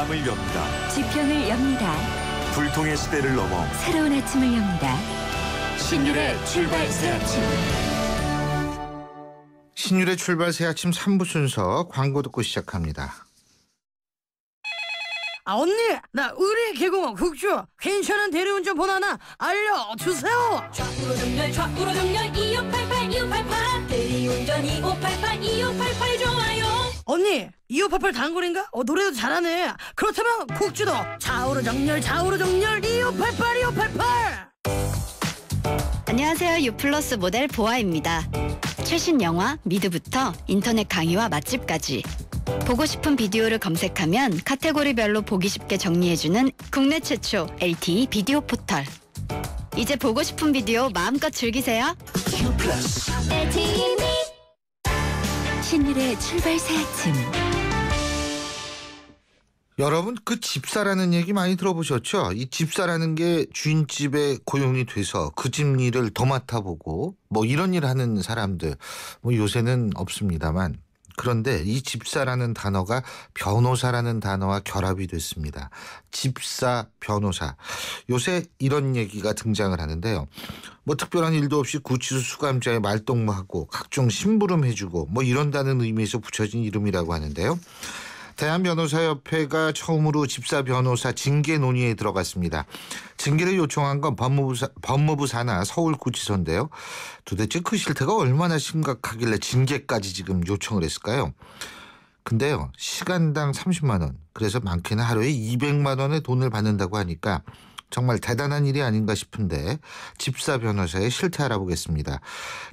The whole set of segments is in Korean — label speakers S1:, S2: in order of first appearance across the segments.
S1: 마음을 엽니다.
S2: 지평을 엽니다.
S1: 불통의 시대를 넘어
S2: 새로운 아침을 엽니다. 신율의 출발 새 아침.
S3: 신율의 출발 새 아침 3부 순서 광고 듣고 시작합니다.
S4: 언니, 나 의뢰 개공원 국주 괜찮은 대리운전 번호 하나 알려주세요.
S5: 좌우로 정렬 2588 2588 대리운전 2588 2588 좋아요.
S4: 언니, 2588 단골인가? 노래도 잘하네. 그렇다면 국주도 좌우로 정렬 2588 2588.
S6: 안녕하세요. 유플러스 모델 보아입니다. 최신 영화 미드부터 인터넷 강의와 맛집까지 보고 싶은 비디오를 검색하면 카테고리별로 보기 쉽게 정리해주는 국내 최초 LTE 비디오 포털. 이제 보고 싶은 비디오 마음껏 즐기세요.
S2: 신율의 출발 새 아침.
S3: 여러분, 그 집사라는 얘기 많이 들어보셨죠? 이 집사라는 게 주인집에 고용이 돼서 그 집 일을 더 맡아보고 뭐 이런 일 하는 사람들 뭐 요새는 없습니다만, 그런데 이 집사라는 단어가 변호사라는 단어와 결합이 됐습니다. 집사, 변호사. 요새 이런 얘기가 등장을 하는데요. 뭐 특별한 일도 없이 구치소 수감자의 말동무하고 각종 심부름 해주고 뭐 이런다는 의미에서 붙여진 이름이라고 하는데요. 대한변호사협회가 처음으로 집사 변호사 징계 논의에 들어갔습니다. 징계를 요청한 건 법무부 산하 서울구치소인데요. 도대체 그 실태가 얼마나 심각하길래 징계까지 지금 요청을 했을까요? 근데요, 시간당 30만 원, 그래서 많게는 하루에 200만 원의 돈을 받는다고 하니까 정말 대단한 일이 아닌가 싶은데 집사 변호사의 실태 알아보겠습니다.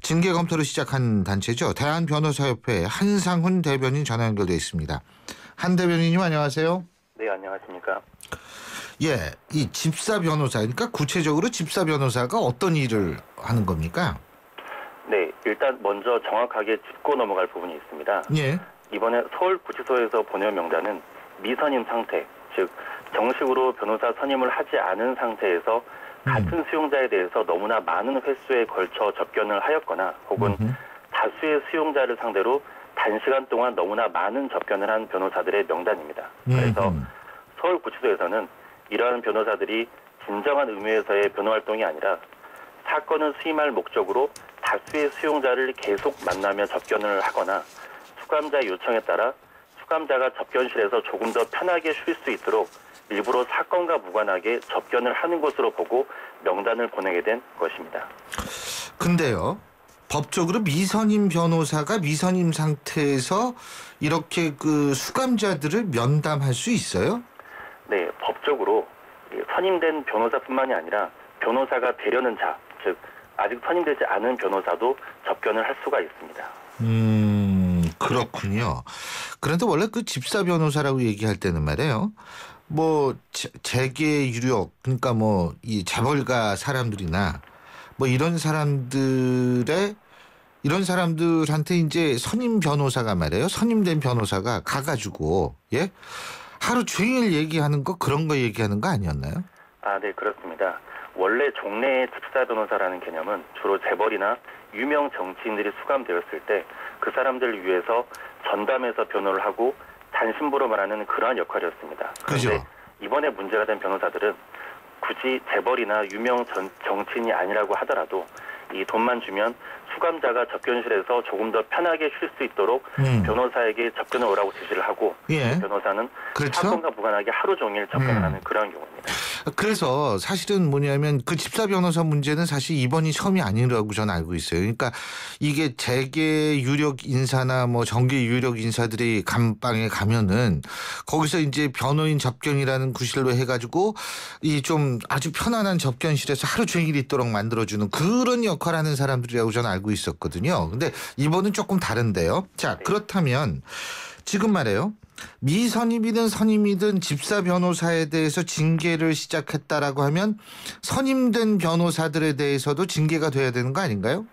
S3: 징계 검토를 시작한 단체죠. 대한변호사협회 한상훈 대변인 전화 연결돼 있습니다. 한 대변인님 안녕하세요.
S7: 네, 안녕하십니까.
S3: 예, 이 집사 변호사, 그러니까 구체적으로 집사 변호사가 어떤 일을 하는 겁니까?
S7: 네, 일단 먼저 정확하게 짚고 넘어갈 부분이 있습니다.
S3: 예.
S7: 이번에 서울구치소에서 보낸 명단은 미선임 상태, 즉 정식으로 변호사 선임을 하지 않은 상태에서 같은 수용자에 대해서 너무나 많은 횟수에 걸쳐 접견을 하였거나 혹은 다수의 수용자를 상대로 단시간 동안 너무나 많은 접견을 한 변호사들의 명단입니다. 그래서 서울구치소에서는 이러한 변호사들이 진정한 의미에서의 변호활동이 아니라 사건을 수임할 목적으로 다수의 수용자를 계속 만나며 접견을 하거나 수감자의 요청에 따라 수감자가 접견실에서 조금 더 편하게 쉴 수 있도록 일부러 사건과 무관하게 접견을 하는 것으로 보고 명단을 보내게 된 것입니다.
S3: 근데요, 법적으로 미선임 변호사가 미선임 상태에서 이렇게 그 수감자들을 면담할 수 있어요?
S7: 네, 법적으로 선임된 변호사뿐만이 아니라 변호사가 되려는 자, 즉 아직 선임되지 않은 변호사도 접견을 할 수가 있습니다.
S3: 그렇군요. 그런데 원래 그 집사 변호사라고 얘기할 때는 말이에요, 뭐 재계 유력, 그러니까 뭐 이 재벌가 사람들이나 뭐 이런 사람들한테 이제 선임 변호사가 말이에요, 선임된 변호사가 가가지고 예 하루 종일 얘기하는 거, 그런 거 얘기하는 거 아니었나요?
S7: 아, 네, 그렇습니다. 원래 종래의 집사 변호사라는 개념은 주로 재벌이나 유명 정치인들이 수감되었을 때 그 사람들을 위해서 전담해서 변호를 하고 단심부로만 하는 그러한 역할이었습니다. 그런데
S3: 그죠?
S7: 이번에 문제가 된 변호사들은 굳이 재벌이나 유명 정치인이 아니라고 하더라도 이 돈만 주면 수감자가 접견실에서 조금 더 편하게 쉴 수 있도록 변호사에게 접견을 오라고 지시를 하고
S3: 예.
S7: 그 변호사는
S3: 그렇죠?
S7: 사건과 무관하게 하루 종일 접견을 하는 그런 경우입니다.
S3: 그래서 사실은 뭐냐면 그 집사 변호사 문제는 사실 이번이 처음이 아니라고 저는 알고 있어요. 그러니까 이게 재계 유력 인사나 뭐 정계 유력 인사들이 감방에 가면은 거기서 이제 변호인 접견이라는 구실로 해가지고 이 좀 아주 편안한 접견실에서 하루 종일 있도록 만들어주는 그런 역할을 하는 사람들이라고 저는 알고 있었거든요. 근데 이번은 조금 다른데요. 자, 그렇다면 지금 말이에요, 미선임이든 선임이든 집사 변호사에 대해서 징계를 시작했다라고 하면 선임된 변호사들에 대해서도 징계가 돼야 되는 거 아닌가요?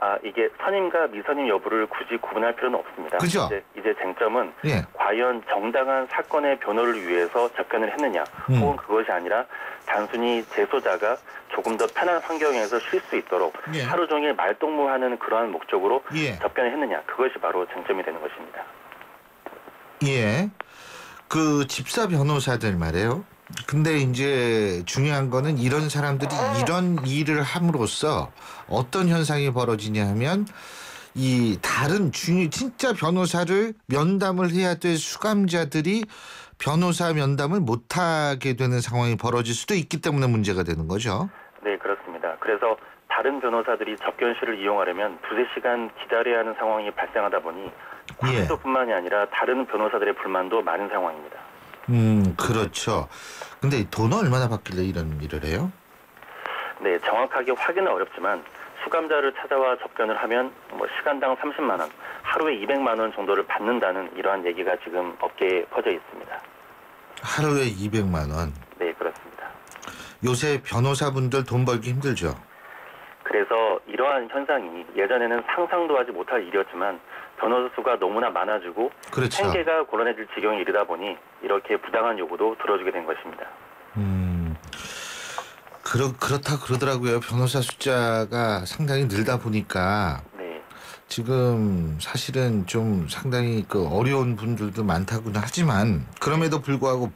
S7: 아, 이게 선임과 미선임 여부를 굳이 구분할 필요는 없습니다.
S3: 그죠?
S7: 이제 쟁점은
S3: 예.
S7: 과연 정당한 사건의 변호를 위해서 접견을 했느냐, 혹은 그것이 아니라 단순히 재소자가 조금 더 편한 환경에서 쉴 수 있도록
S3: 예.
S7: 하루 종일 말동무하는 그러한 목적으로
S3: 예.
S7: 접견을 했느냐, 그것이 바로 쟁점이 되는 것입니다.
S3: 예. 그 집사 변호사들 말이에요. 근데 이제 중요한 거는 이런 사람들이 이런 일을 함으로써 어떤 현상이 벌어지냐 하면 이 다른 진짜 변호사를 면담을 해야 될 수감자들이 변호사 면담을 못하게 되는 상황이 벌어질 수도 있기 때문에 문제가 되는 거죠.
S7: 네, 그렇습니다. 그래서 다른 변호사들이 접견실을 이용하려면 2-3시간 기다려야 하는 상황이 발생하다 보니 관계도뿐만이 아니라 다른 변호사들의 불만도 많은 상황입니다.
S3: 그렇죠. 근데 돈 얼마나 받길래 이런 일을 해요?
S7: 네, 정확하게 확인은 어렵지만 수감자를 찾아와 접견을 하면 시간당 30만 원, 하루에 200만 원 정도를 받는다는 이러한 얘기가 지금 업계에 퍼져 있습니다.
S3: 하루에 200만 원.
S7: 네, 그렇습니다.
S3: 요새 변호사분들 돈 벌기 힘들죠.
S7: 그래서 이러한 현상이 예전에는 상상도 하지 못할 일이었지만 변호사 수가 너무나 많아지고
S3: 그렇죠.
S7: 생계가 곤란해질 지경에 이르다 보니 이렇게 부당한 요구도 들어주게 된 것입니다.
S3: 그렇다 그러더라고요. 변호사 숫자가 상당히 늘다 보니까
S7: 네.
S3: 지금 사실은 좀 상당히 그 어려운 분들도 많다고는 하지만 그럼에도 불구하고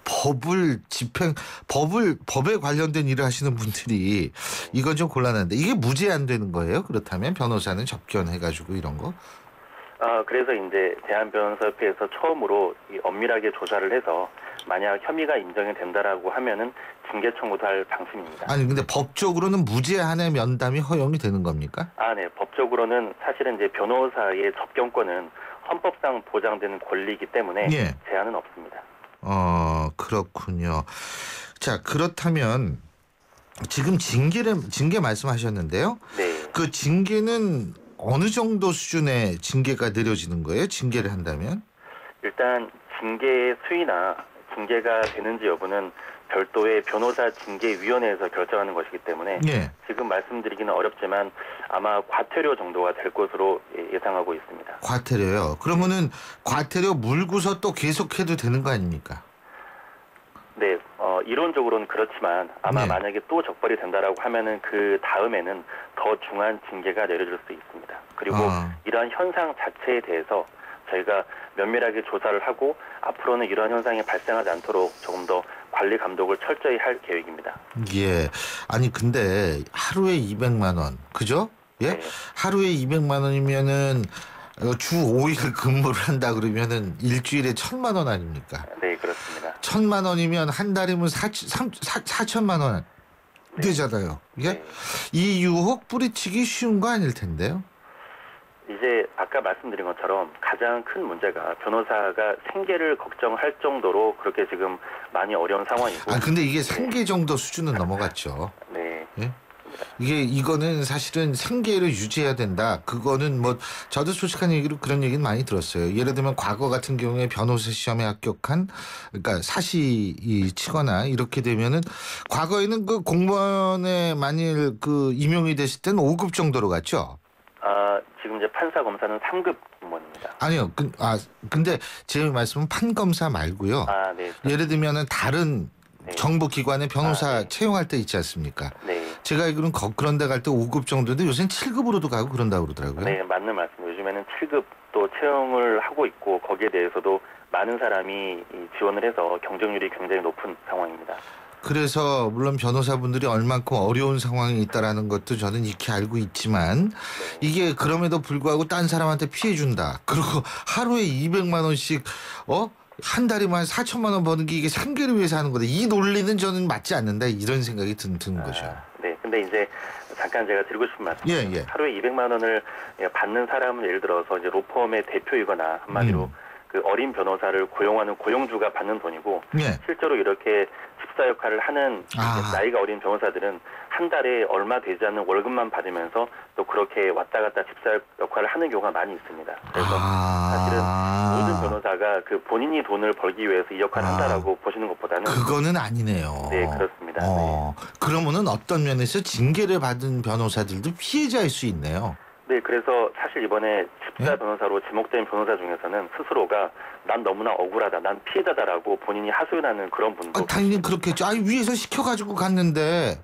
S3: 법에 관련된 일을 하시는 분들이 이건 좀 곤란한데 이게 무제한 되는 거예요? 그렇다면 변호사는 접견해가지고 이런 거?
S7: 그래서 이제 대한변호사협회에서 처음으로 엄밀하게 조사를 해서 만약 혐의가 인정이 된다라고 하면은 징계 청구도 할 방침입니다.
S3: 아니 근데 법적으로는 무제한의 면담이 허용이 되는 겁니까?
S7: 네. 법적으로는 사실은 이제 변호사의 접견권은 헌법상 보장되는 권리이기 때문에
S3: 예.
S7: 제한은 없습니다.
S3: 그렇군요. 자, 그렇다면 지금 징계 말씀하셨는데요.
S7: 네.
S3: 그 징계는 어느 정도 수준의 징계가 내려지는 거예요? 징계를 한다면?
S7: 일단 징계의 수위나 징계가 되는지 여부는 별도의 변호사 징계위원회에서 결정하는 것이기 때문에
S3: 예.
S7: 지금 말씀드리기는 어렵지만 아마 과태료 정도가 될 것으로 예상하고 있습니다.
S3: 과태료요? 그러면은 과태료 물고서 또 계속해도 되는 거 아닙니까?
S7: 네, 이론적으로는 그렇지만 아마
S3: 네.
S7: 만약에 또 적발이 된다라고 하면은 그 다음에는 더 중한 징계가 내려질 수 있습니다. 그리고 이러한 현상 자체에 대해서 저희가 면밀하게 조사를 하고 앞으로는 이러한 현상이 발생하지 않도록 조금 더 관리 감독을 철저히 할 계획입니다.
S3: 예. 아니 근데 하루에 200만 원, 그죠? 예?
S7: 네. 하루에
S3: 200만 원이면은 주 5일 근무를 한다 그러면은 일주일에 1,000만 원 아닙니까?
S7: 네, 그렇습니다.
S3: 1,000만 원이면 한 달이면 4천만 원 되잖아요. 예?
S7: 네.
S3: 이 유혹 뿌리치기 쉬운 거 아닐 텐데요.
S7: 이제 아까 말씀드린 것처럼 가장 큰 문제가 변호사가 생계를 걱정할 정도로 그렇게 지금 많이 어려운 상황이고.
S3: 근데 이게 생계 정도 수준은 넘어갔죠.
S7: 네.
S3: 예? 이거는 사실은 생계를 유지해야 된다. 그거는 저도 솔직한 얘기로 그런 얘기는 많이 들었어요. 예를 들면 과거 같은 경우에 변호사 시험에 합격한 그러니까 사시이 치거나 이렇게 되면은 과거에는 그 공무원에 만일 그 임용이 됐을 때는 5급 정도로 갔죠.
S7: 지금 이제 판사 검사는 3급 공무원입니다.
S3: 아니요. 근데 제 말씀은 판검사 말고요.
S7: 네.
S3: 예를 들면은 다른 정부기관의 변호사
S7: 네.
S3: 채용할 때 있지 않습니까?
S7: 네.
S3: 제가 알기로는 그런 데 갈 때 5급 정도인데 요새는 7급으로도 가고 그런다고 그러더라고요.
S7: 네, 맞는 말씀. 요즘에는 7급 또 채용을 하고 있고 거기에 대해서도 많은 사람이 지원을 해서 경쟁률이 굉장히 높은 상황입니다.
S3: 그래서 물론 변호사분들이 얼만큼 어려운 상황이 있다라는 것도 저는 익히 알고 있지만 이게 그럼에도 불구하고 딴 사람한테 피해 준다. 그리고 하루에 200만 원씩 한 달이면 4천만 원 버는 게 이게 생계를 위해서 하는 거다. 이 논리는 저는 맞지 않는다. 이런 생각이 드는 거죠.
S7: 네, 근데 이제 잠깐 제가 드리고 싶은 말씀.
S3: 예.
S7: 하루에 200만 원을 받는 사람은 예를 들어서 이제 로펌의 대표이거나 한마디로 그 어린 변호사를 고용하는 고용주가 받는 돈이고
S3: 예.
S7: 실제로 이렇게 집사 역할을 하는 나이가 어린 변호사들은 한 달에 얼마 되지 않는 월급만 받으면서 또 그렇게 왔다 갔다 집사 역할을 하는 경우가 많이 있습니다. 그래서 사실은 모든 변호사가 그 본인이 돈을 벌기 위해서 이 역할을 한다라고 보시는 것보다는
S3: 그거는 아니네요.
S7: 네, 그렇습니다.
S3: 그러면은 어떤 면에서 징계를 받은 변호사들도 피해자일 수 있네요.
S7: 네, 그래서 사실 이번에 집사 변호사로 지목된 변호사 중에서는 스스로가 난 너무나 억울하다, 난 피해자다라고 본인이 하소연하는 그런 분도
S3: 당연히 그렇겠죠. 위에서 시켜가지고 갔는데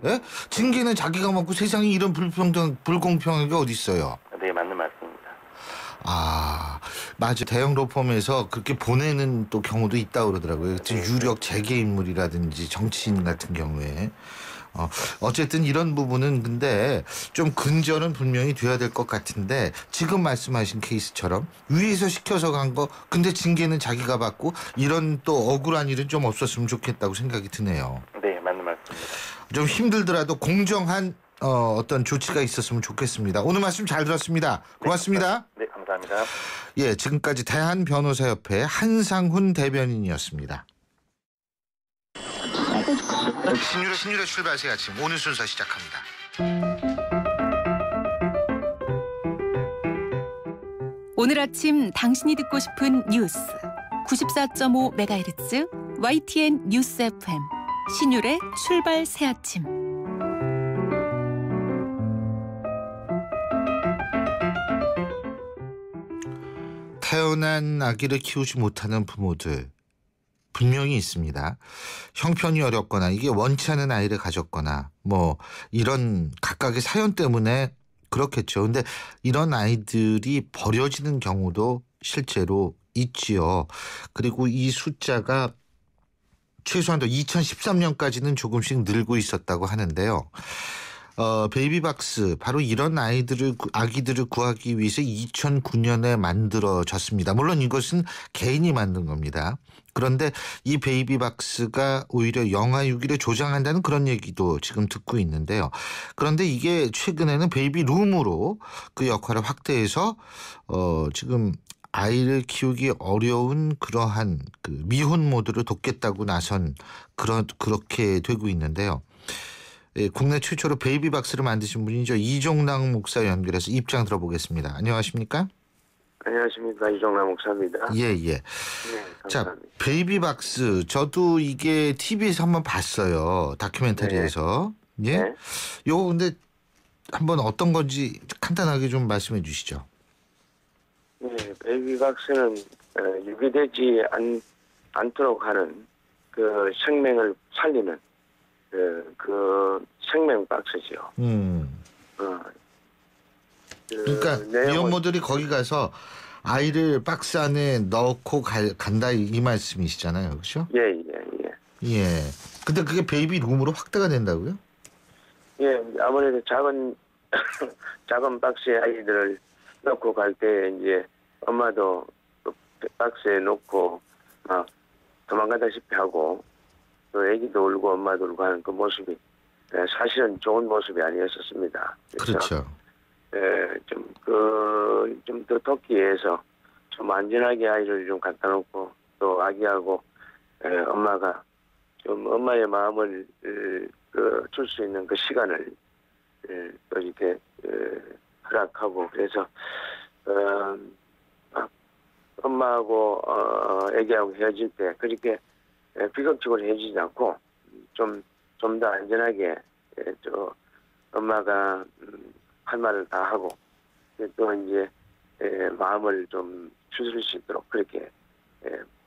S3: 징계는 자기가 먹고 세상에 이런 불공평한 게 어디 있어요.
S7: 네, 맞는 말씀입니다.
S3: 맞아. 대형 로펌에서 그렇게 보내는 또 경우도 있다고 그러더라고요. 유력 재계 인물이라든지 정치인 같은 경우에. 어쨌든 이런 부분은 근데 좀 근절은 분명히 돼야 될 것 같은데 지금 말씀하신 케이스처럼 위에서 시켜서 간 거 근데 징계는 자기가 받고 이런 또 억울한 일은 좀 없었으면 좋겠다고 생각이 드네요.
S7: 네, 맞는 말씀입니다.
S3: 좀 힘들더라도 공정한 어떤 조치가 있었으면 좋겠습니다. 오늘 말씀 잘 들었습니다. 고맙습니다.
S7: 네, 감사합니다.
S3: 예, 지금까지 대한변호사협회 한상훈 대변인이었습니다. 신율의 출발새 아침 오늘 순서 시작합니다.
S2: 오늘 아침 당신이 듣고 싶은 뉴스 94.5MHz YTN 뉴스 FM 신율의 출발 새 아침.
S3: 태어난 아기를 키우지 못하는 부모들 분명히 있습니다. 형편이 어렵거나 이게 원치 않은 아이를 가졌거나 뭐 이런 각각의 사연 때문에 그렇겠죠. 근데 이런 아이들이 버려지는 경우도 실제로 있지요. 그리고 이 숫자가 최소한도 2013년까지는 조금씩 늘고 있었다고 하는데요. 베이비박스 바로 이런 아기들을 구하기 위해서 2009년에 만들어졌습니다. 물론 이것은 개인이 만든 겁니다. 그런데 이 베이비박스가 오히려 영아유기를 조장한다는 그런 얘기도 지금 듣고 있는데요. 그런데 이게 최근에는 베이비룸으로 그 역할을 확대해서 지금 아이를 키우기 어려운 그러한 그 미혼모들을 돕겠다고 나선 그렇게 되고 있는데요. 예, 국내 최초로 베이비박스를 만드신 분이죠. 이종락 목사 연결해서 입장 들어보겠습니다. 안녕하십니까?
S8: 안녕하십니까. 이종락 목사입니다.
S3: 예.
S8: 네, 감사합니다.
S3: 자, 베이비박스 저도 이게 TV에서 한번 봤어요. 다큐멘터리에서.
S8: 네.
S3: 예.
S8: 네.
S3: 요거 근데 한번 어떤 건지 간단하게 좀 말씀해 주시죠.
S8: 네, 베이비박스는 유기되지 않도록 하는 그 생명을 살리는 그 생명 박스죠.
S3: 그러니까 미혼모들이 거기 가서 아이를 박스 안에 넣고 간다 이 말씀이시잖아요, 그렇죠?
S8: 예.
S3: 근데 그게 베이비룸으로 확대가 된다고요?
S8: 예, 아무래도 작은 박스에 아이들을 넣고 갈 때 이제 엄마도 그 박스에 놓고 막 도망가다시피 하고 또 애기도 울고 엄마도 울고 하는 그 모습이 사실은 좋은 모습이 아니었었습니다.
S3: 그렇죠.
S8: 좀 더 돕기 위해서 좀 안전하게 아이를 좀 갖다 놓고 또 아기하고 엄마가 좀 엄마의 마음을 줄 수 있는 그 시간을 또 이렇게 허락하고 그래서 엄마하고 애기하고 헤어질 때 그렇게 비극적으로 헤어지지 않고 좀 더 안전하게 저 엄마가 할 말을 다 하고 또 이제 마음을 좀 추스릴 수 있도록 그렇게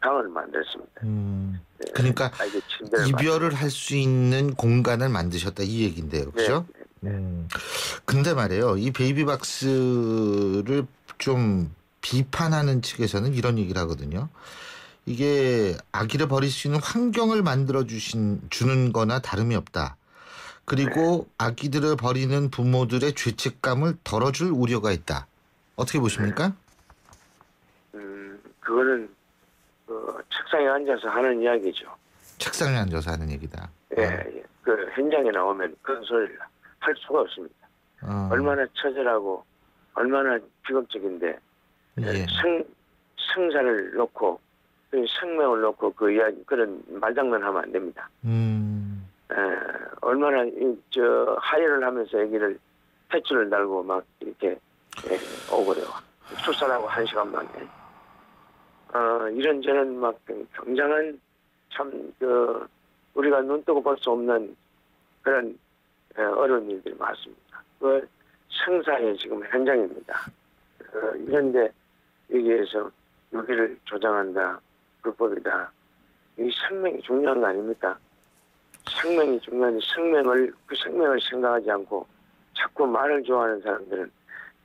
S8: 방을 만들었습니다.
S3: 그러니까 이별을 할 수 있는 공간을 만드셨다 이 얘기인데요, 그렇죠?
S8: 네.
S3: 근데 말이에요, 이 베이비박스를 좀 비판하는 측에서는 이런 얘기를 하거든요. 이게 아기를 버릴 수 있는 환경을 만들어 주는 거나 다름이 없다. 그리고 아기들을 버리는 부모들의 죄책감을 덜어줄 우려가 있다. 어떻게 보십니까?
S8: 그거는 책상에 앉아서 하는 이야기죠.
S3: 책상에 앉아서 하는 얘기다.
S8: 예. 그 현장에 나오면 그런 소리를 할 수가 없습니다. 얼마나 처절하고 얼마나 비극적인데 생사를 놓고 생명을 놓고 그 이야기 그런 말장난하면 안 됩니다. 얼마나 하혈을 하면서 아기를 탯줄을 달고 막 이렇게 오고요. 출산하고 1시간 만에 이런저런 막 굉장한 참 우리가 눈 뜨고 볼 수 없는 그런 어려운 일들이 많습니다. 그 생사의 지금 현장입니다. 이런데 여기에서 여기를 조장한다, 불법이다. 이 생명이 중요한 거 아닙니까? 생명이 중요한데 그 생명을 생각하지 않고 자꾸 말을 좋아하는 사람들은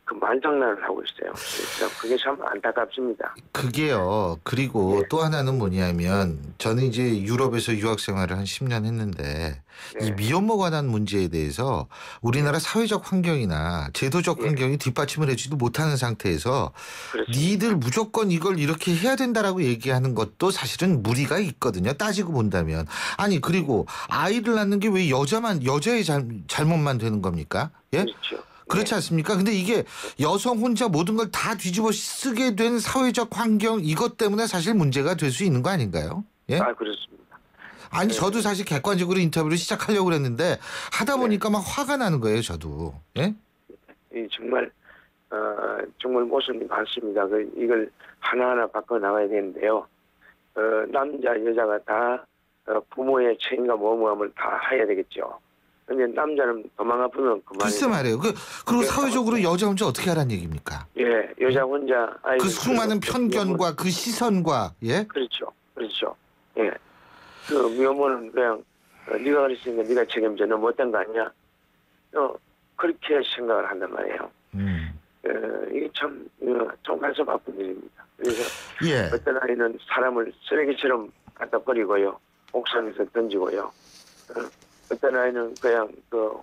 S8: 그 만장난을 하고 있어요. 그래서 그게 참 안타깝습니다.
S3: 그게요. 그리고
S8: 네.
S3: 또 하나는 뭐냐면 저는 이제 유럽에서 유학 생활을 한 10년 했는데 이
S8: 네.
S3: 미혼모 관한 문제에 대해서 우리나라 사회적 환경이나 제도적
S8: 예.
S3: 환경이 뒷받침을 해주지도 못하는 상태에서
S8: 그렇습니다.
S3: 니들 무조건 이걸 이렇게 해야 된다라고 얘기하는 것도 사실은 무리가 있거든요. 따지고 본다면. 아니 그리고 아이를 낳는 게 왜 여자의 잘못만 되는 겁니까? 예?
S8: 그렇죠.
S3: 그렇지 않습니까? 근데 이게 여성 혼자 모든 걸 다 뒤집어 쓰게 된 사회적 환경 이것 때문에 사실 문제가 될 수 있는 거 아닌가요? 예?
S8: 아, 그렇습니다.
S3: 아니
S8: 네.
S3: 저도 사실 객관적으로 인터뷰를 시작하려고 그랬는데 하다
S8: 네.
S3: 보니까 막 화가 나는 거예요, 저도. 예?
S8: 정말 정말 모순이 많습니다. 이걸 하나하나 바꿔 나가야 되는데요. 남자 여자가 다 부모의 책임과 모험을 다 해야 되겠죠. 근데 남자는 도망가 보면
S3: 글쎄
S8: 그만이에요.
S3: 말이에요. 그리고
S8: 네,
S3: 사회적으로
S8: 맞습니다.
S3: 여자 혼자 어떻게 하라는 얘기입니까?
S8: 예, 여자 혼자 아이
S3: 그 수많은 편견과 그 시선과 예?
S8: 그렇죠. 예, 그 미혼모는 그냥 네가 그랬으니까 네가 책임져. 너 못된 거 아니야? 그렇게 생각을 한단 말이에요. 이게 참 가슴 아픈 일입니다. 그래서
S3: 예.
S8: 어떤 아이는 사람을 쓰레기처럼 갖다 버리고요, 옥상에서 던지고요. 어떤 아이는 그냥 그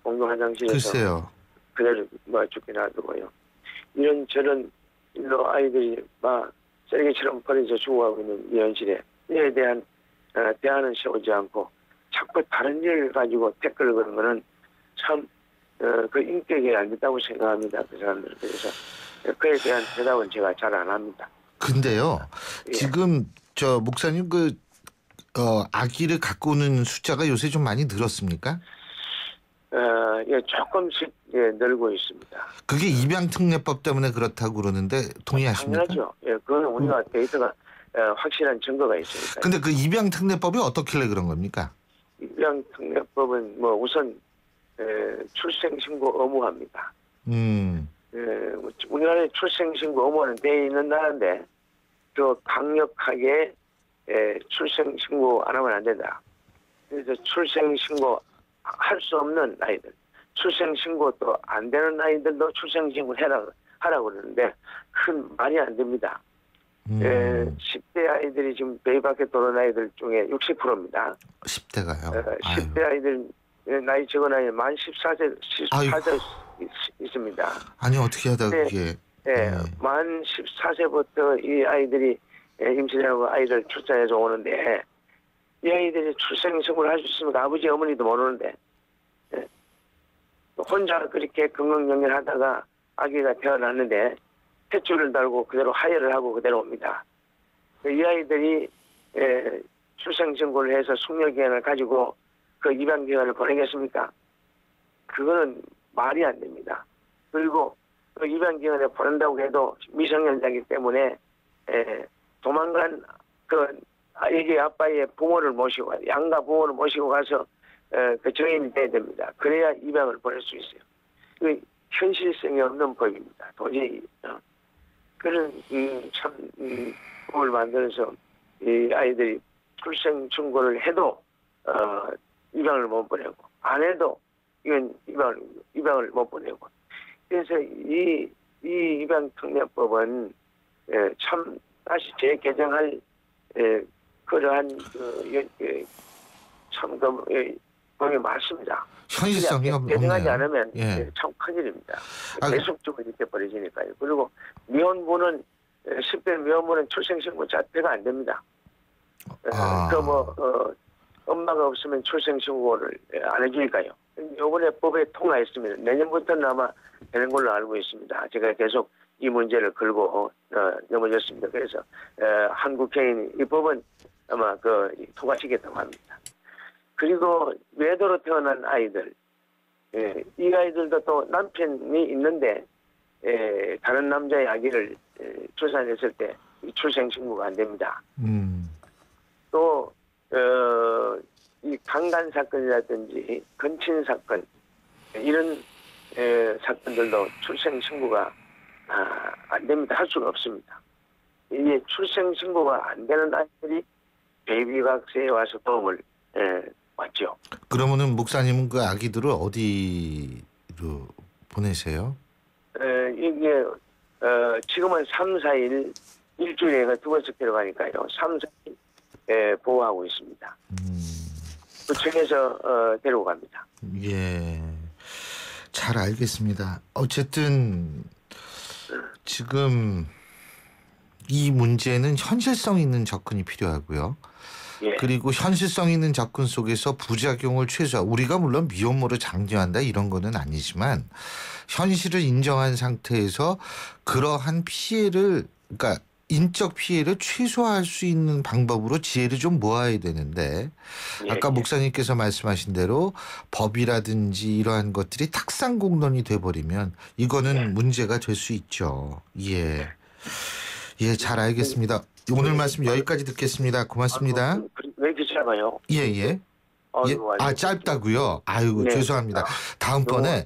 S8: 공동 화장실에서
S3: 글쎄요.
S8: 그대로 죽게 놔두고요. 이런저런 일로 아이들이 막 쓰레기처럼 버려져 죽어가고 있는 이 현실에 이에 대한 대안은 세우지 않고 자꾸 다른 일을 가지고 댓글을 거는 거는 참 그 인격이 안 됐다고 생각합니다. 그 사람들은. 그래서 그에 대한 대답은 제가 잘 안 합니다.
S3: 근데요.
S8: 예.
S3: 지금 저 목사님 아기를 갖고 오는 숫자가 요새 좀 많이 늘었습니까?
S8: 예, 조금씩 늘고 있습니다.
S3: 그게 입양특례법 때문에 그렇다고 그러는데 동의하십니까?
S8: 당연하죠. 예, 그건 우리가 데이터가 확실한 증거가 있으니까.
S3: 근데 그 입양특례법이 어떻길래 그런 겁니까?
S8: 입양특례법은 우선 출생신고 의무화입니다. 우리나라에 출생신고 의무화는 돼 있는 나라인데 더 강력하게 출생신고 안 하면 안 된다. 그래서 출생신고 할 수 없는 아이들, 출생신고도 안 되는 아이들도 출생신고를 하라고 그러는데 큰 말이 안 됩니다. 10대 아이들이 지금 베이 밖에 도는 아이들 중에 60%입니다.
S3: 10대가요?
S8: 10대 아이들 나이 적은 아이 만 14세 있습니다.
S3: 아니 어떻게 하다 그게.
S8: 만 14세부터 이 아이들이 임신하고 아이를 출산해서 오는데 이 아이들이 출생신고를 할 수 있습니까? 아버지 어머니도 모르는데 혼자 그렇게 건강영연하다가 아기가 태어났는데 탯줄을 달고 그대로 하혈을 하고 그대로 옵니다. 이 아이들이 출생신고를 해서 숙려기간을 가지고 그 입양기간을 보내겠습니까? 그거는 말이 안 됩니다. 그리고 그 입양기간에 보낸다고 해도 미성년자이기 때문에 도망간 그 아기 아빠의 부모를 모시고 양가 부모를 모시고 가서 그 증인이 돼야 됩니다. 그래야 입양을 보낼 수 있어요. 그 현실성이 없는 법입니다. 도저히 그런 법을 만들어서 이 아이들이 출생 신고를 해도 입양을 못 보내고 안 해도 이건 입양을 못 보내고 그래서 이 입양특례법은 참 다시 재개정할 그러한 참 법이 많습니다.
S3: 현실성이
S8: 개정하지
S3: 없네요.
S8: 않으면
S3: 예.
S8: 참 큰일입니다.
S3: 아,
S8: 계속적으로 이렇게 벌어지니까요. 그리고 미혼부는 10대 미혼부는 출생신고 자체가 안 됩니다. 엄마가 없으면 출생신고를 안 해주니까요. 이번에 법에 통과했습니다. 내년부터는 아마 되는 걸로 알고 있습니다. 제가 계속 이 문제를 걸고 넘어졌습니다. 그래서 한국 개인이 이 법은 아마 통과시켰다고 합니다. 그리고 외도로 태어난 아이들, 이 아이들도 또 남편이 있는데 다른 남자의 아기를 출산했을 때 출생신고가 안 됩니다. 또 이 강간 사건이라든지 건친 사건 이런 사건들도 출생신고가 안 됩니다. 할 수가 없습니다. 이게 출생신고가 안 되는 아이들이 베이비박스에 와서 도움을 받죠.
S3: 그러면은 목사님은 그 아기들을 어디로 보내세요?
S8: 이게 지금은 3, 4일 일주일에 2번씩 데려가니까요. 3, 4일 보호하고 있습니다. 구청에서 데리고 갑니다.
S3: 예, 잘 알겠습니다. 어쨌든 지금 이 문제는 현실성 있는 접근이 필요하고요.
S8: 예.
S3: 그리고 현실성 있는 접근 속에서 부작용을 최소화. 우리가 물론 미혼모를 장려한다 이런 거는 아니지만 현실을 인정한 상태에서 그러한 피해를, 그러니까 인적 피해를 최소화할 수 있는 방법으로 지혜를 좀 모아야 되는데 아까 목사님께서 말씀하신 대로 법이라든지 이러한 것들이 탁상공론이 돼버리면 이거는 문제가 될 수 있죠. 예, 예, 잘 알겠습니다. 오늘 말씀 여기까지 듣겠습니다. 고맙습니다.
S8: 왜 이렇게 짧아요?
S3: 예, 예. 예. 짧다고요? 아이고,
S8: 네.
S3: 죄송합니다. 다음번에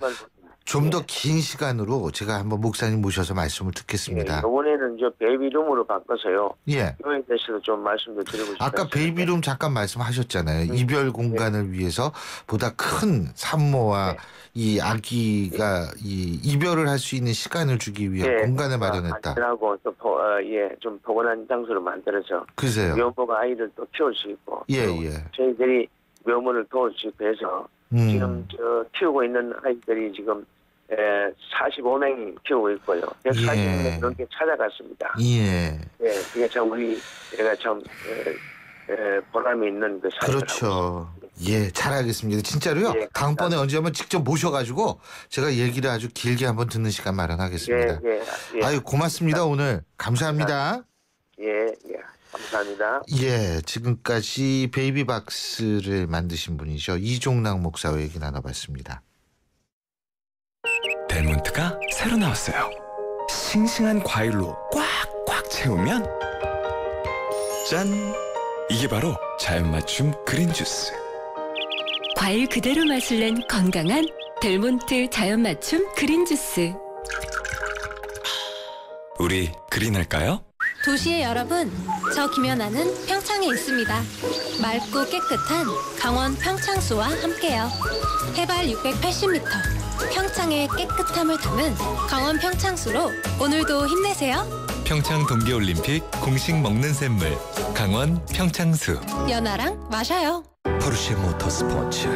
S3: 좀 더 긴 시간으로 제가 한번 목사님 모셔서 말씀을 듣겠습니다.
S8: 이번에는 저 베이비룸으로 바꿔서요.
S3: 예.
S8: 이거에 대해서도 좀 말씀을 드리고 싶어요.
S3: 아까 베이비룸 잠깐 말씀하셨잖아요. 이별 공간을 위해서 보다 큰 산모와 이 아기가 이별을 할 수 있는 시간을 주기 위해 공간을 마련했다.
S8: 하고 또 좀 포근한 장소를 만들어서
S3: 글쎄요.
S8: 묘모가 아이를 또 키울 수 있고.
S3: 예, 예.
S8: 저희들이 묘모를 도울 수 있고 해서 지금 키우고 있는 아이들이 지금 45명이 키우고 있고요. 140명 넘게 찾아갔습니다.
S3: 예.
S8: 예, 그게 참 우리가 참 보람이 있는 그 사회라고.
S3: 그렇죠. 예, 잘 알겠습니다. 진짜로요.
S8: 예,
S3: 다음번에 언제 한번 직접 모셔가지고 제가 얘기를 아주 길게 한번 듣는 시간 마련하겠습니다.
S8: 예.
S3: 아유, 고맙습니다. 오늘 감사합니다.
S8: 예, 감사합니다.
S3: 예, 지금까지 베이비박스를 만드신 분이죠. 이종락 목사와 얘기 나눠봤습니다.
S9: 델몬트가 새로 나왔어요. 싱싱한 과일로 꽉꽉 채우면 짠! 이게 바로 자연 맞춤 그린 주스.
S2: 과일 그대로 맛을 낸 건강한 델몬트 자연 맞춤 그린 주스.
S9: 우리 그린할까요?
S10: 도시의 여러분, 저 김연아는 평창에 있습니다. 맑고 깨끗한 강원 평창수와 함께요. 해발 680m, 평창의 깨끗함을 담은 강원 평창수로 오늘도 힘내세요.
S9: 평창 동계올림픽 공식 먹는 샘물 강원 평창수.
S10: 연아랑 마셔요.
S11: 포르쉐 모터스포츠.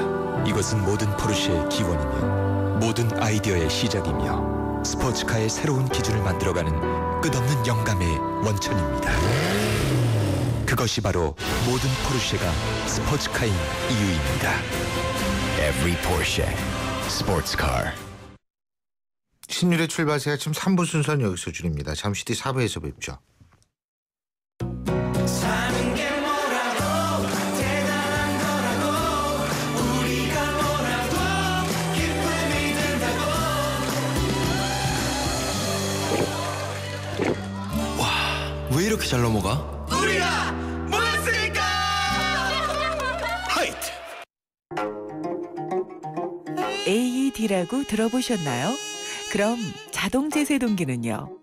S11: 이것은 모든 포르쉐의 기원이며 모든 아이디어의 시작이며 스포츠카의 새로운 기준을 만들어가는 끝없는 영감의 원천입니다. 그것이 바로 모든 포르쉐가 스포츠카인 이유입니다. Every Porsche Sports Car.
S3: 신율의 출발새 아침 3부 순서는 여기서 줄입니다. 잠시 뒤 4부에서 뵙죠.
S12: 사는 게 뭐라고 대단한 거라고 우리가 뭐라도 기쁨이 든다고.
S11: 와, 왜 이렇게 잘 넘어가?
S12: 우리가 모였으니까.
S11: 하이트.
S13: AED라고 들어보셨나요? 그럼 자동제세동기는요?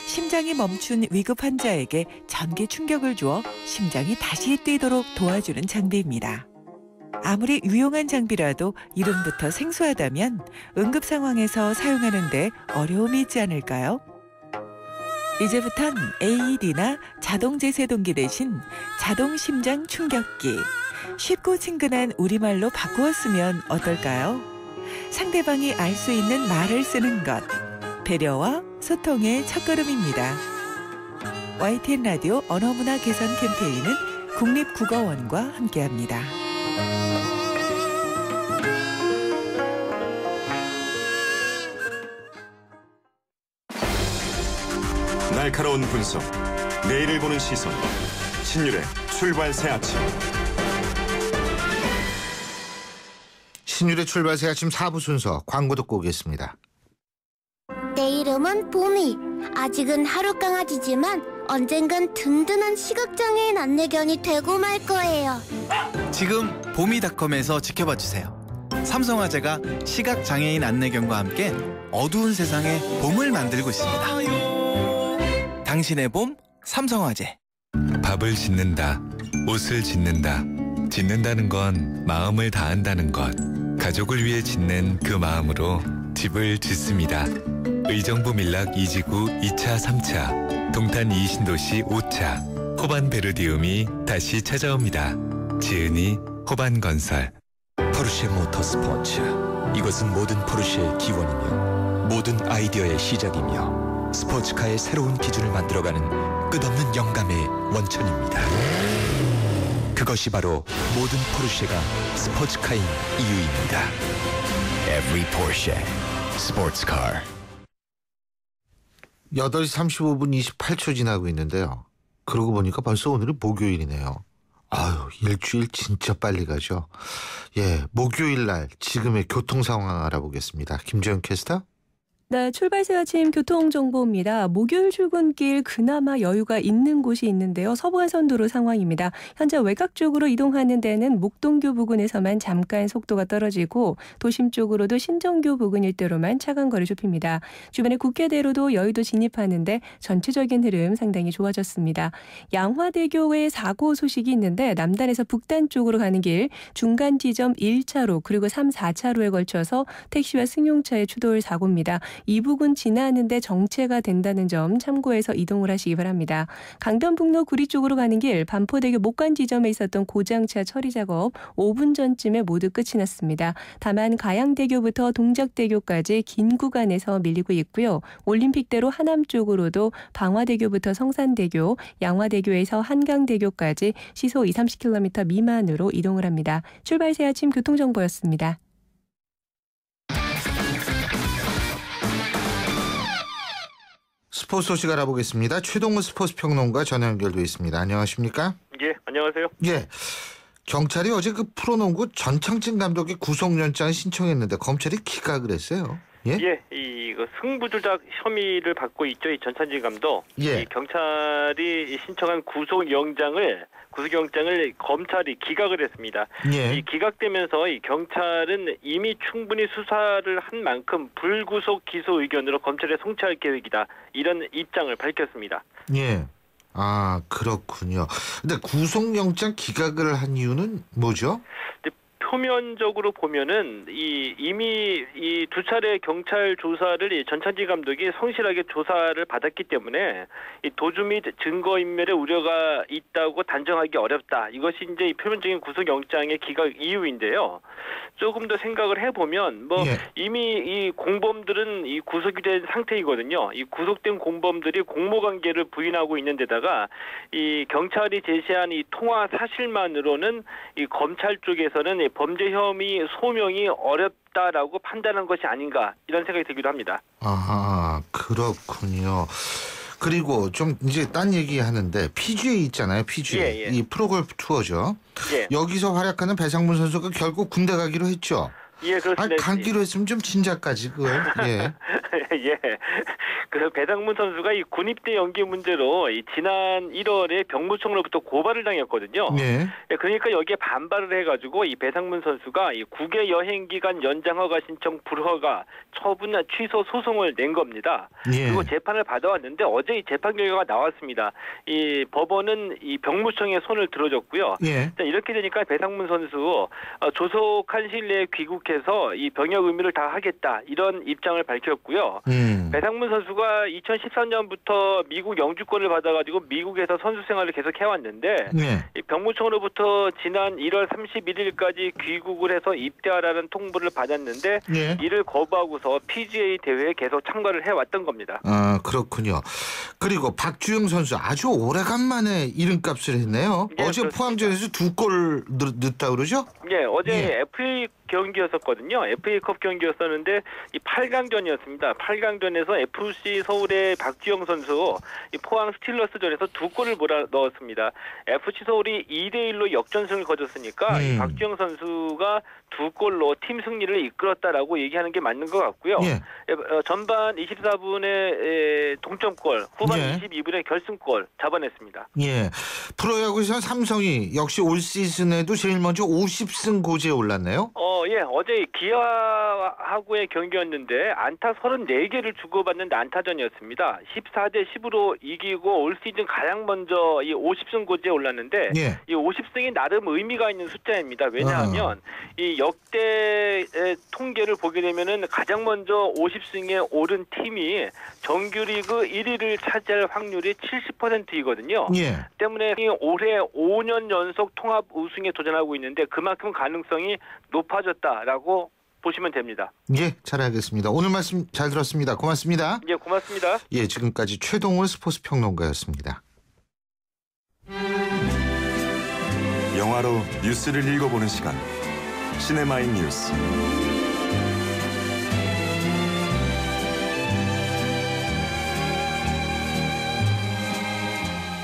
S13: 심장이 멈춘 위급 환자에게 전기 충격을 주어 심장이 다시 뛰도록 도와주는 장비입니다. 아무리 유용한 장비라도 이름부터 생소하다면 응급 상황에서 사용하는데 어려움이 있지 않을까요? 이제부턴 AED나 자동제세동기 대신 자동심장 충격기, 쉽고 친근한 우리말로 바꾸어 쓰면 어떨까요? 상대방이 알 수 있는 말을 쓰는 것, 배려와 소통의 첫걸음입니다. YTN 라디오 언어문화 개선 캠페인은 국립국어원과 함께합니다.
S1: 날카로운 분석, 내일을 보는 시선, 신율의 출발 새 아침.
S3: 신율의 출발새 아침 4부 순서 광고 듣고 오겠습니다.
S14: 내 이름은 보미. 아직은 하루 강아지지만 언젠간 든든한 시각장애인 안내견이 되고 말 거예요.
S15: 지금 보미닷컴에서 지켜봐 주세요. 삼성화재가 시각장애인 안내견과 함께 어두운 세상에 봄을 만들고 있습니다. 당신의 봄, 삼성화재.
S9: 밥을 짓는다, 옷을 짓는다. 짓는다는 건 마음을 다한다는 것. 가족을 위해 짓는 그 마음으로 집을 짓습니다. 의정부 밀락 2지구 2차, 3차, 동탄 2신도시 5차, 호반 베르디움이 다시 찾아옵니다. 지은이 호반건설.
S11: 포르쉐 모터스포츠. 이것은 모든 포르쉐의 기원이며 모든 아이디어의 시작이며 스포츠카의 새로운 기준을 만들어가는 끝없는 영감의 원천입니다. 그것이 바로 모든 포르쉐가 스포츠카인 이유입니다. Every Porsche Sports Car.
S3: 8시 35분 28초 지나고 있는데요. 그러고 보니까 벌써 오늘이 목요일이네요. 아유, 일주일 진짜 빨리 가죠. 예, 목요일 날 지금의 교통 상황 알아보겠습니다. 김재현 캐스터.
S16: 네, 출발새 아침 교통정보입니다. 목요일 출근길 그나마 여유가 있는 곳이 있는데요. 서부간선도로 상황입니다. 현재 외곽 쪽으로 이동하는 데는 목동교 부근에서만 잠깐 속도가 떨어지고 도심 쪽으로도 신정교 부근 일대로만 차간 거리 좁힙니다. 주변에 국회대로도 여의도 진입하는데 전체적인 흐름 상당히 좋아졌습니다. 양화대교 외에 사고 소식이 있는데 남단에서 북단 쪽으로 가는 길 중간 지점 1차로 그리고 3, 4차로에 걸쳐서 택시와 승용차의 추돌 사고입니다. 이 부근 지나는데 정체가 된다는 점 참고해서 이동을 하시기 바랍니다. 강변북로 구리 쪽으로 가는 길 반포대교 목간 지점에 있었던 고장차 처리 작업 5분 전쯤에 모두 끝이 났습니다. 다만 가양대교부터 동작대교까지 긴 구간에서 밀리고 있고요. 올림픽대로 하남 쪽으로도 방화대교부터 성산대교, 양화대교에서 한강대교까지 시속 20-30km 미만으로 이동을 합니다. 출발새 아침 교통정보였습니다.
S3: 스포츠 소식 알아보겠습니다. 최동훈 스포츠 평론가 전화 연결돼 있습니다. 안녕하십니까?
S17: 예, 안녕하세요.
S3: 예. 경찰이 어제 그 프로농구 전창진 감독의 구속영장을 신청했는데 검찰이 기각을 했어요. 예?
S17: 이거 승부조작 혐의를 받고 있죠. 이 전창진 감독.
S3: 예.
S17: 이 경찰이 신청한 구속영장을 검찰이 기각을 했습니다.
S3: 예.
S17: 이 기각되면서 이 경찰은 이미 충분히 수사를 한 만큼 불구속 기소 의견으로 검찰에 송치할 계획이다. 이런 입장을 밝혔습니다.
S3: 예. 아, 그렇군요. 근데 구속영장 기각을 한 이유는 뭐죠?
S17: 표면적으로 보면은 이미 이 두 차례 경찰 조사를 이 전창진 감독이 성실하게 조사를 받았기 때문에 이 도주 및 증거 인멸의 우려가 있다고 단정하기 어렵다. 이것이 이제 이 표면적인 구속영장의 기각 이유인데요. 조금 더 생각을 해보면 이미 이 공범들은 이 구속이 된 상태이거든요. 이 구속된 공범들이 공모관계를 부인하고 있는 데다가 이 경찰이 제시한 이 통화 사실만으로는 이 검찰 쪽에서는 이 범죄 혐의 소명이 어렵다라고 판단한 것이 아닌가 이런 생각이 들기도 합니다.
S3: 아, 그렇군요. 그리고 좀 이제 딴 얘기 하는데 PGA 있잖아요. PGA. 이 프로골프 투어죠. 여기서 활약하는 배상문 선수가 결국 군대 가기로 했죠.
S17: 예, 그렇습니다.
S3: 가기로 했으면 좀 진작까지 그걸. 예.
S17: 예. 그 배상문 선수가 이 군입대 연기 문제로 이 지난 1월에 병무청으로부터 고발을 당했거든요.
S3: 네.
S17: 그러니까 여기에 반발을 해가지고 이 배상문 선수가 이 국외 여행 기간 연장 허가 신청 불허가 처분 취소 소송을 낸 겁니다.
S3: 예.
S17: 그리고 재판을 받아왔는데 어제 이 재판 결과가 나왔습니다. 이 법원은 이 병무청에 손을 들어줬고요.
S3: 예.
S17: 자, 이렇게 되니까 배상문 선수 조속한 시일 내에 귀국해서 이 병역 의무를 다 하겠다 이런 입장을 밝혔고요. 배상문 선수가 2013년부터 미국 영주권을 받아가지고 미국에서 선수 생활을 계속 해왔는데 이 병무청으로부터 지난 1월 31일까지 귀국을 해서 입대하라는 통보를 받았는데 이를 거부하고서 PGA 대회에 계속 참가를 해왔던 겁니다.
S3: 아, 그렇군요. 그리고 박주영 선수 아주 오래간만에 이름값을 했네요. 어제 포항전에서 2골 넣었다 그러죠?
S17: 예, 어제 FA 경기였었거든요. FA컵 경기였었는데 이 8강전이었습니다. 8강전에서 FC 서울의 박주영 선수 이 포항 스틸러스전에서 2골을 몰아 넣었습니다. FC 서울이 2대1로 역전승을 거뒀으니까 이 박주영 선수가 2골로 팀 승리를 이끌었다라고 얘기하는 게 맞는 것 같고요. 전반 24분에 동점골, 후반 22분에 결승골 잡아냈습니다.
S3: 예, 프로야구에서 삼성이 역시 올 시즌에도 제일 먼저 50승 고지에 올랐네요.
S17: 어제 기아하고의 경기였는데 안타 34개를 주고받는데 안타 사전이었습니다. 14대 10으로 이기고 올 시즌 가장 먼저 이 50승 고지에 올랐는데
S3: 예.
S17: 이 50승이 나름 의미가 있는 숫자입니다. 왜냐하면 이 역대 통계를 보게 되면은 가장 먼저 50승에 오른 팀이 정규리그 1위를 차지할 확률이 70%이거든요.
S3: 예.
S17: 때문에 올해 5년 연속 통합 우승에 도전하고 있는데 그만큼 가능성이 높아졌다라고 보시면 됩니다.
S3: 예, 잘 알겠습니다. 오늘 말씀 잘 들었습니다. 고맙습니다.
S17: 예, 고맙습니다.
S3: 예, 지금까지 최동훈 스포츠 평론가였습니다.
S1: 영화로 뉴스를 읽어보는 시간. 시네마인 뉴스.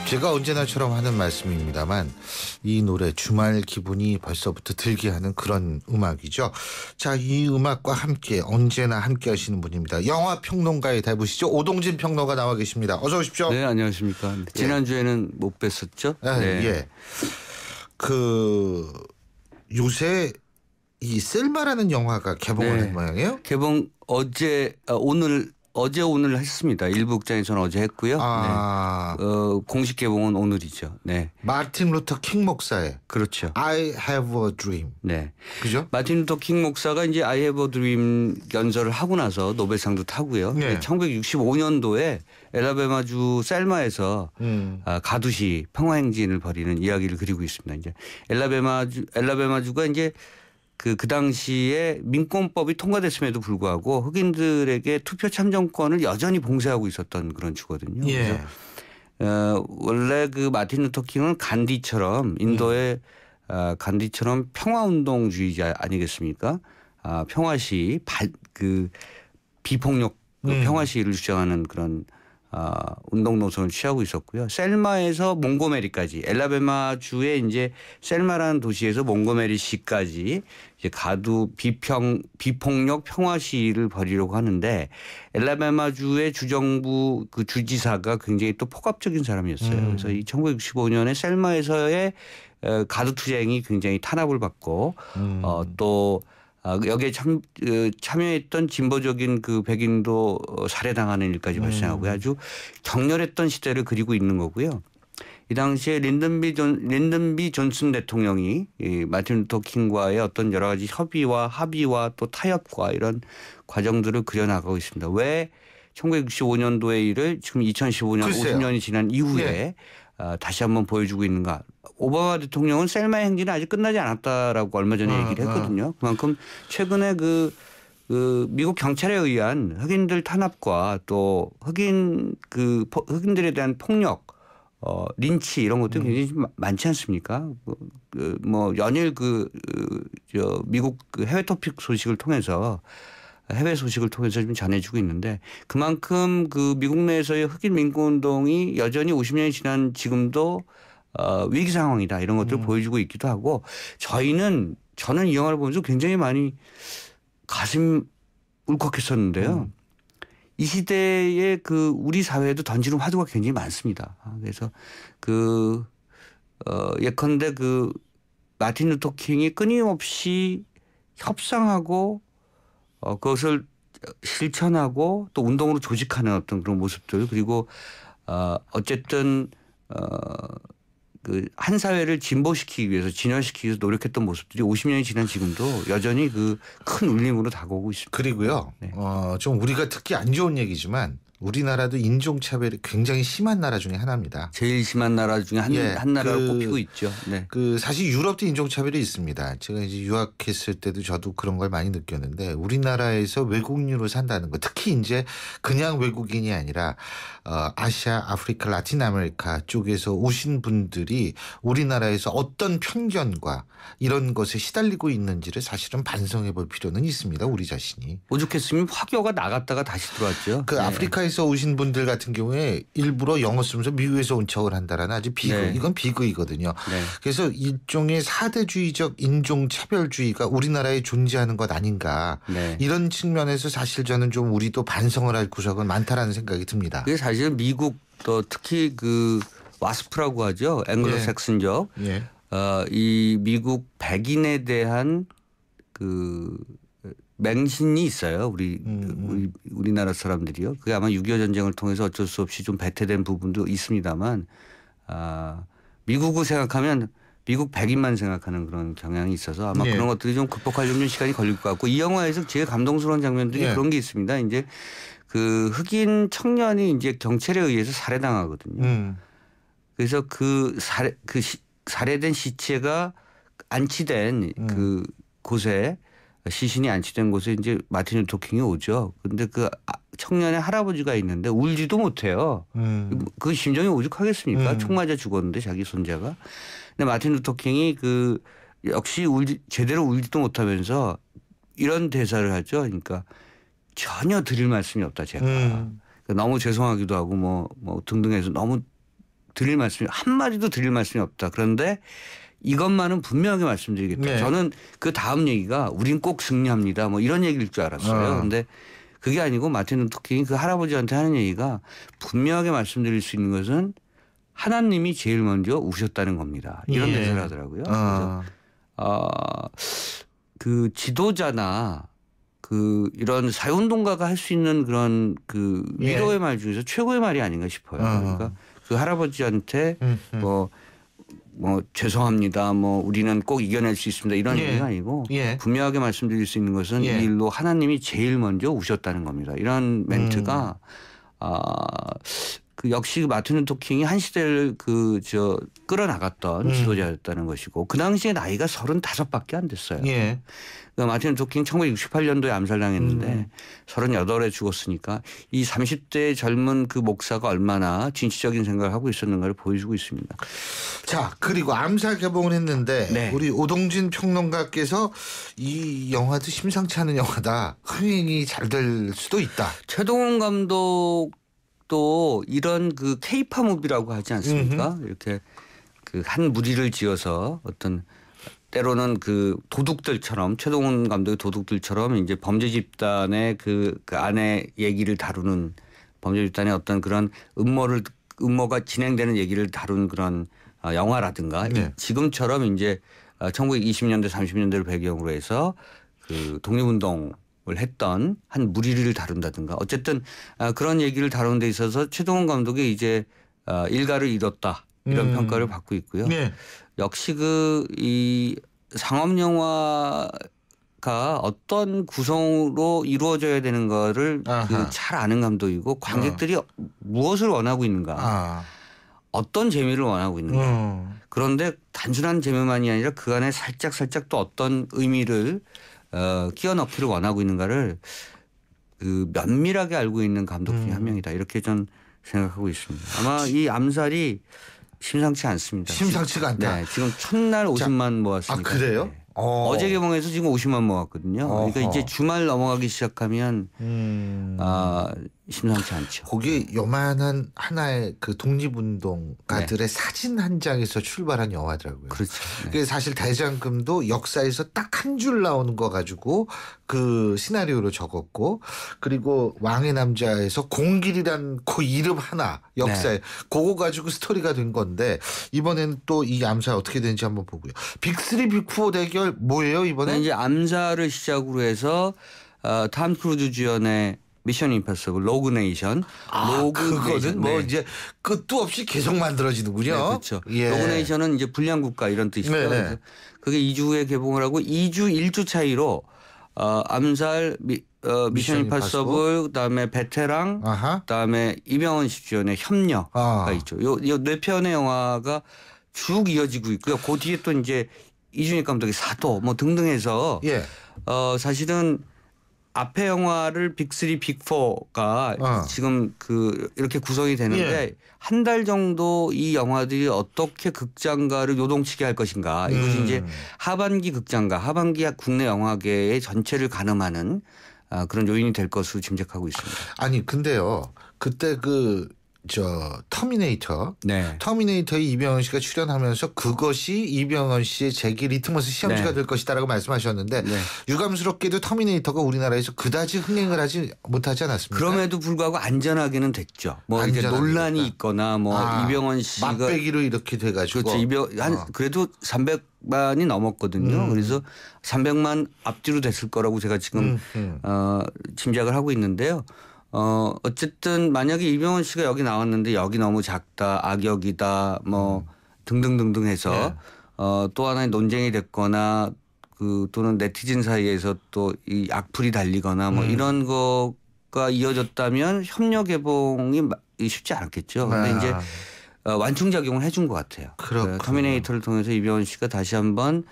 S3: 제가 언제나처럼 하는 말씀입니다만 이 노래 주말 기분이 벌써부터 들게 하는 그런 음악이죠. 자, 이 음악과 함께 언제나 함께 하시는 분입니다. 영화 평론가의 대부시죠. 오동진 평론가 나와 계십니다. 어서 오십시오.
S18: 네, 안녕하십니까. 지난주에는 못 뵀었죠.
S3: 네. 예. 요새 이 셀마라는 영화가 개봉을 한 모양이에요?
S18: 개봉 어제 오늘 했습니다. 일부 극장에서는 어제 했고요. 공식 개봉은 오늘이죠. 네.
S3: 마틴 루터 킹 목사의
S18: 그렇죠.
S3: I have a dream.
S18: 네.
S3: 그죠?
S18: 마틴 루터 킹 목사가 이제 I have a dream 연설을 하고 나서 노벨상도 타고요.
S3: 네.
S18: 1965년도에 엘라베마주 셀마에서 가두시 평화행진을 벌이는 이야기를 그리고 있습니다. 이제 엘라베마주가 이제 그 당시에 민권법이 통과됐음에도 불구하고 흑인들에게 투표 참정권을 여전히 봉쇄하고 있었던 그런 주거든요.
S3: 예.
S18: 그래서 원래 그 마틴 루터 킹은 간디처럼 인도의 간디처럼 평화운동주의자 아니겠습니까? 평화시 비폭력 평화시를 주장하는 그런 운동 노선을 취하고 있었고요. 셀마에서 몽고메리까지 엘라베마주의 이제 셀마라는 도시에서 몽고메리시까지 이제 가두 비폭력 평화 시위를 벌이려고 하는데 엘라베마주의 주정부 그 주지사가 굉장히 또 폭압적인 사람이었어요. 그래서 이 1965년에 셀마에서의 가두 투쟁이 굉장히 탄압을 받고 또 여기에 참여했던 진보적인 그 백인도 살해당하는 일까지 발생하고 아주 격렬했던 시대를 그리고 있는 거고요. 이 당시에 린든 B 존슨 대통령이 이 마틴 루터 킹과의 어떤 여러 가지 협의와 합의와 또 타협과 이런 과정들을 그려나가고 있습니다. 왜 1965년도의 일을 지금 2015년
S3: 글쎄요.
S18: 50년이 지난 이후에 다시 한번 보여주고 있는가. 오바마 대통령은 셀마 행진은 아직 끝나지 않았다라고 얼마 전에 얘기를 했거든요. 그만큼 최근에 그 미국 경찰에 의한 흑인들 탄압과 또 흑인들에 대한 폭력, 린치 이런 것도 굉장히 많지 않습니까? 뭐 연일 미국 해외 토픽 소식을 통해서 해외 소식을 통해서 좀 전해주고 있는데 그만큼 그 미국 내에서의 흑인 민권운동이 여전히 50년이 지난 지금도 위기 상황이다 이런 것들을 보여주고 있기도 하고 저는 이 영화를 보면서 굉장히 많이 가슴 울컥했었는데요. 이 시대에 그 우리 사회에도 던지는 화두가 굉장히 많습니다. 그래서 예컨대 그 마틴 루터 킹이 끊임없이 협상하고 그것을 실천하고 또 운동으로 조직하는 어떤 그런 모습들 그리고 어쨌든 한 사회를 진보시키기 위해서 진화시키기 위해서 노력했던 모습들이 50년이 지난 지금도 여전히 그 큰 울림으로 다가오고 있습니다.
S3: 그리고요. 좀 우리가 듣기 안 좋은 얘기지만 우리나라도 인종차별이 굉장히 심한 나라 중에 하나입니다.
S18: 제일 심한 나라 중에 한 나라를 꼽히고 있죠. 네.
S3: 사실 유럽도 인종차별이 있습니다. 제가 이제 유학했을 때도 저도 그런 걸 많이 느꼈는데 우리나라에서 외국인으로 산다는 거 특히 이제 그냥 외국인이 아니라 아시아, 아프리카, 라틴 아메리카 쪽에서 오신 분들이 우리나라에서 어떤 편견과 이런 것에 시달리고 있는지를 사실은 반성해 볼 필요는 있습니다. 우리 자신이.
S18: 오죽했으면 화교가 나갔다가 다시 들어왔죠.
S3: 아프리카에서 오신 분들 같은 경우에 일부러 영어 쓰면서 미국에서 온 척을 한다라는 아주 이건 비극이거든요. 그래서 일종의 사대주의적 인종차별주의가 우리나라에 존재하는 것 아닌가. 이런 측면에서 사실 저는 좀 우리도 반성을 할 구석은 많다라는 생각이 듭니다.
S18: 그게 사실 미국 또 특히 그 와스프라고 하죠. 앵글로색슨족. 이 미국 백인에 대한 맹신이 있어요. 우리나라 사람들이요. 그게 아마 6.25 전쟁을 통해서 어쩔 수 없이 좀 배태된 부분도 있습니다만 미국을 생각하면 미국 백인만 생각하는 그런 경향이 있어서 아마
S3: 예.
S18: 그런 것들이 좀 극복하려면 시간이 걸릴 것 같고 이 영화에서 제일 감동스러운 장면들이
S3: 예.
S18: 그런 게 있습니다. 이제 그 흑인 청년이 이제 경찰에 의해서 살해당하거든요. 그래서 살해된 시체가 안치된 그 곳에 시신이 안치된 곳에 이제 마틴 루터 킹이 오죠. 근데 그 청년의 할아버지가 있는데 울지도 못해요. 그 심정이 오죽하겠습니까? 총 맞아 죽었는데 자기 손자가. 근데 마틴 루터 킹이 그 역시 제대로 울지도 못하면서 이런 대사를 하죠. 그러니까 전혀 드릴 말씀이 없다 제가. 그러니까 너무 죄송하기도 하고 뭐 등등해서 너무 드릴 말씀이 한마디도 드릴 말씀이 없다. 그런데 이것만은 분명하게 말씀드리겠다.
S3: 네.
S18: 저는 그 다음 얘기가 우린 꼭 승리합니다. 뭐 이런 얘기일 줄 알았어요. 그런데 그게 아니고 마틴 루터 킹이 그 할아버지한테 하는 얘기가 분명하게 말씀드릴 수 있는 것은 하나님이 제일 먼저 우셨다는 겁니다. 이런
S3: 예.
S18: 대사를 하더라고요. 그래서 그 지도자나 그 이런 사회운동가가 할 수 있는 그런 그 위로의 말 중에서 최고의 말이 아닌가 싶어요. 그러니까 그 할아버지한테 뭐 죄송합니다. 뭐 우리는 꼭 이겨낼 수 있습니다. 이런 얘기가 아니고 분명하게 말씀드릴 수 있는 것은 이 일로 하나님이 제일 먼저 우셨다는 겁니다. 이런 멘트가 그 역시 마틴 루터 킹이 한 시대를 끌어나갔던 지도자였다는 것이고 그 당시에 나이가 35밖에 안 됐어요. 그러니까 마틴 루터 킹 1968년도에 암살당했는데 38에 죽었으니까 이 30대 젊은 그 목사가 얼마나 진취적인 생각을 하고 있었는가를 보여주고 있습니다.
S3: 자, 그리고 암살 개봉을 했는데
S18: 네.
S3: 우리 오동진 평론가께서 이 영화도 심상치 않은 영화다. 흥행이 잘 될 수도 있다.
S18: 최동원 감독도 이런 그 케이팝 무비라고 하지 않습니까? 이렇게 그 한 무리를 지어서 어떤 때로는 그 도둑들처럼 최동원 감독의 도둑들처럼 이제 범죄 집단의 그 안에 얘기를 다루는 범죄 집단의 어떤 그런 음모가 진행되는 얘기를 다룬 그런 영화라든가 지금처럼 이제 1920년대 30년대를 배경으로 해서 그 독립운동을 했던 한 무리를 다룬다든가 어쨌든 그런 얘기를 다루는 데 있어서 최동원 감독이 이제 일가를 이뤘다 이런 평가를 받고 있고요. 역시 이 상업 영화가 어떤 구성으로 이루어져야 되는 거를 잘 아는 감독이고 관객들이 무엇을 원하고 있는가 어떤 재미를 원하고 있는가 그런데 단순한 재미만이 아니라 그 안에 살짝 또 어떤 의미를 끼워 넣기를 원하고 있는가를 그 면밀하게 알고 있는 감독 중에 한 명이다 이렇게 전 생각하고 있습니다. 아마 이 암살이 심상치 않습니다.
S3: 심상치가 않다.
S18: 네, 지금 첫날 50만 모았으니까.
S3: 그래요?
S18: 네. 어제 개봉해서 지금 50만 모았거든요. 그러니까 이제 주말 넘어가기 시작하면 심상치 않죠.
S3: 거기 요만한 하나의 그 독립운동가들의 사진 한 장에서 출발한 영화더라고요.
S18: 그렇죠.
S3: 그게 사실 대장금도 역사에서 딱 한 줄 나오는 거 가지고 그 시나리오로 적었고 그리고 왕의 남자에서 공길이란 그 이름 하나 역사에 그거 가지고 스토리가 된 건데 이번에는 또 이 암살 어떻게 되는지 한번 보고요. 빅3 빅4 대결 뭐예요 이번에?
S18: 이제 암살을 시작으로 해서 탐 크루즈 주연의 미션 임파서블 로그 네이션.
S3: 그거는 뭐 이제 끝도 없이 계속 만들어지는군요.
S18: 네, 그렇죠. 로그 네이션은 이제 불량 국가 이런 뜻이죠. 그래서 그게 2주 후에 개봉을 하고 2주 1주 차이로 암살 미션 임파서블 그다음에 베테랑 그다음에 이병헌 씨 주연의 협녀가 있죠. 요 네 편의 영화가 쭉 이어지고 있고요. 그 뒤에 또 이제 이준익 감독의 사도 뭐 등등해서 사실은 앞에 영화를 빅3, 빅4가 지금 이렇게 구성이 되는데 한 달 정도 이 영화들이 어떻게 극장가를 요동치게 할 것인가. 이것이 이제 하반기 극장가, 하반기 국내 영화계의 전체를 가늠하는 그런 요인이 될 것으로 짐작하고 있습니다.
S3: 아니 근데요. 그때 터미네이터.
S18: 네.
S3: 터미네이터에 이병헌 씨가 출연하면서 그것이 이병헌 씨의 재기 리트머스 시험지가
S18: 네.
S3: 될 것이다라고 말씀하셨는데
S18: 네.
S3: 유감스럽게도 터미네이터가 우리나라에서 그다지 흥행을 하지 못하지 않았습니까?
S18: 그럼에도 불구하고 안전하게는 됐죠. 뭐 이제 논란이 있거나 뭐 이병헌 씨가
S3: 맛배기로 이렇게 돼가지고
S18: 그렇죠. 그래도 300만이 넘었거든요. 그래서 300만 앞뒤로 됐을 거라고 제가 지금 짐작을 하고 있는데요. 어쨌든 만약에 이병헌 씨가 여기 나왔는데 여기 너무 작다, 악역이다, 뭐 등등등등 해서 또 하나의 논쟁이 됐거나 또는 네티즌 사이에서 또 이 악플이 달리거나 뭐 이런 거가 이어졌다면 협력 개봉이 쉽지 않았겠죠. 근데 이제 완충작용을 해준 것 같아요. 터미네이터를 통해서 이병헌 씨가 다시 한번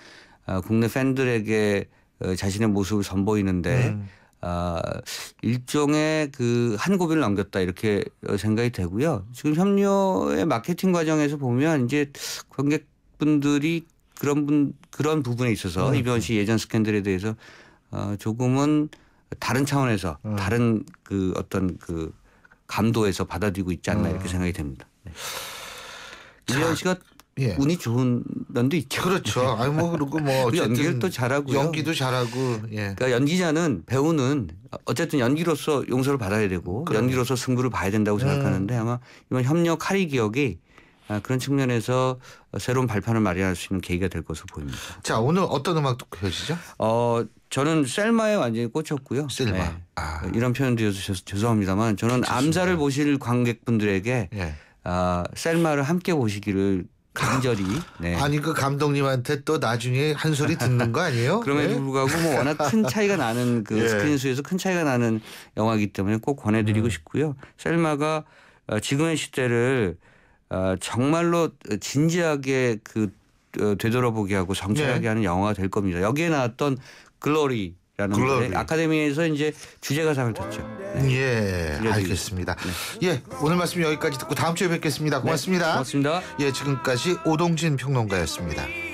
S18: 국내 팬들에게 자신의 모습을 선보이는데 일종의 한 고비를 넘겼다 이렇게 생각이 되고요. 지금 협녀의 마케팅 과정에서 보면 이제 관객분들이 그런 부분에 있어서 이병헌 씨 예전 스캔들에 대해서 조금은 다른 차원에서 다른 어떤 감도에서 받아들이고 있지 않나 이렇게 생각이 됩니다. 네. 이병헌 씨가 운이 좋은 면도 있죠.
S3: 그렇죠. 아니 뭐 그리고 뭐
S18: 연기를 또 잘하고요.
S3: 연기도 잘하고. 예.
S18: 그러니까 연기자는 배우는 어쨌든 연기로서 용서를 받아야 되고 연기로서 승부를 봐야 된다고 생각하는데 아마 이번 협력 카리 기억이 그런 측면에서 새로운 발판을 마련할 수 있는 계기가 될 것으로 보입니다.
S3: 자 오늘 어떤 음악 듣고 계시죠?
S18: 저는 셀마에 완전히 꽂혔고요.
S3: 셀마.
S18: 네. 이런 표현 드려서 죄송합니다만 저는 암살을 보실 관객분들에게 셀마를 함께 보시기를 간절히. 네.
S3: 아니 그 감독님한테 또 나중에 한 소리 듣는 거 아니에요?
S18: 그럼에도 불구하고 뭐 워낙 큰 차이가 나는 스크린 수에서 큰 차이가 나는 영화이기 때문에 꼭 권해드리고 싶고요. 셀마가 지금의 시대를 정말로 진지하게 되돌아보게 하고 성찰하게 하는 영화가 될 겁니다. 여기에 나왔던 글로리라는 노래 아카데미에서 이제 주제가상을 탔죠. 네.
S3: 예, 알겠습니다. 네. 예, 오늘 말씀 여기까지 듣고 다음 주에 뵙겠습니다. 고맙습니다.
S18: 네, 고맙습니다.
S3: 예, 지금까지 오동진 평론가였습니다.